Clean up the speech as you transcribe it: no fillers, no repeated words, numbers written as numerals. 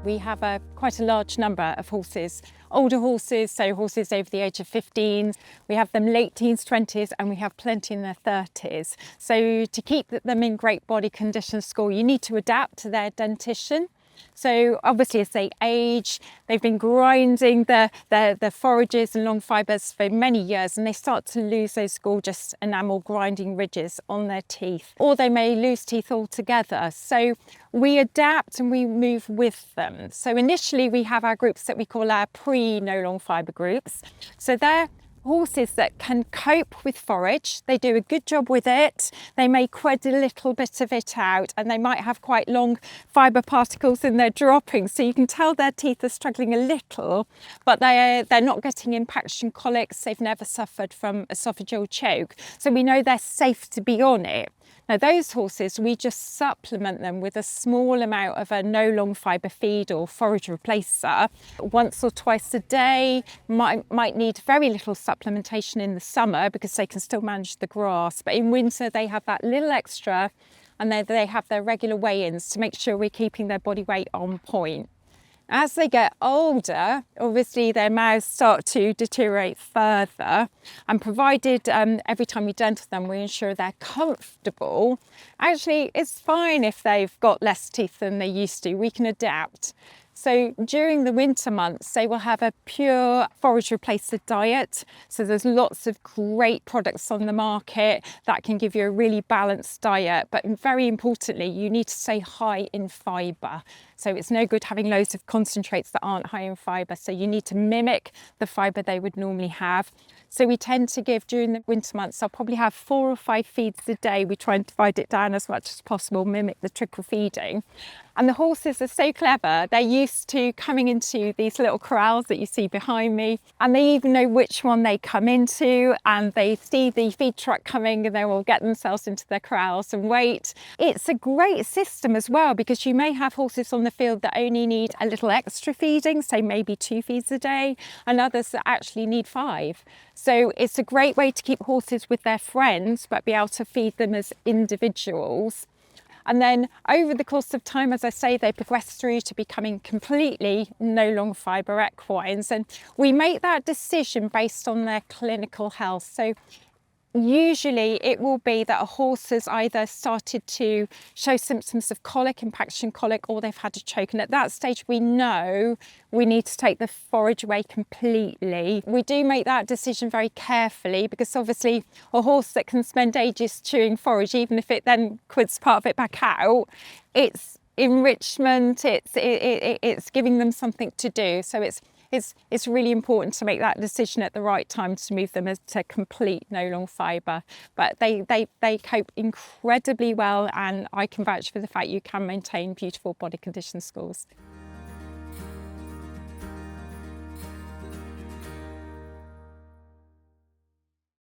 we have quite a large number of horses, older horses, so horses over the age of 15. We have them late teens, 20s, and we have plenty in their 30s. So to keep them in great body condition score, you need to adapt to their dentition. So obviously as they age, they've been grinding the forages and long fibres for many years, and they start to lose those gorgeous enamel grinding ridges on their teeth, or they may lose teeth altogether. So we adapt and we move with them. So initially we have our groups that we call our pre-no long fibre groups. So they're horses that can cope with forage. They do a good job with it. They may quid a little bit of it out, and they might have quite long fibre particles in their droppings, so you can tell their teeth are struggling a little, but they're not getting impaction colics. They've never suffered from esophageal choke, so we know they're safe to be on it. Now those horses, we just supplement them with a small amount of a no long fibre feed or forage replacer once or twice a day. Might need very little supplementation in the summer because they can still manage the grass, but in winter they have that little extra, and they have their regular weigh-ins to make sure we're keeping their body weight on point. As they get older, obviously their mouths start to deteriorate further, and provided every time we dental them, we ensure they're comfortable. Actually, it's fine if they've got less teeth than they used to. We can adapt. So during the winter months, they will have a pure forage replacer diet. So there's lots of great products on the market that can give you a really balanced diet. But very importantly, you need to stay high in fibre. So it's no good having loads of concentrates that aren't high in fibre. So you need to mimic the fibre they would normally have. So we tend to give, during the winter months, I'll probably have 4 or 5 feeds a day. We try and divide it down as much as possible, mimic the trickle feeding. And the horses are so clever. They're used to coming into these little corrals that you see behind me, and they even know which one they come into, and they see the feed truck coming and they will get themselves into their corrals and wait. It's a great system as well, because you may have horses on the field that only need a little extra feeding, say maybe 2 feeds a day, and others that actually need 5. So it's a great way to keep horses with their friends, but be able to feed them as individuals. And then over the course of time, as I say, they progress through to becoming completely no long fibre equines. And we make that decision based on their clinical health. So usually it will be that a horse has either started to show symptoms of colic, impaction colic, or they've had a choke. And at that stage, we know we need to take the forage away completely. We do make that decision very carefully, because obviously a horse that can spend ages chewing forage, even if it then quids part of it back out, it's enrichment, it's giving them something to do. So it's really important to make that decision at the right time to move them to complete no long fibre. But they cope incredibly well, and I can vouch for the fact you can maintain beautiful body condition scores.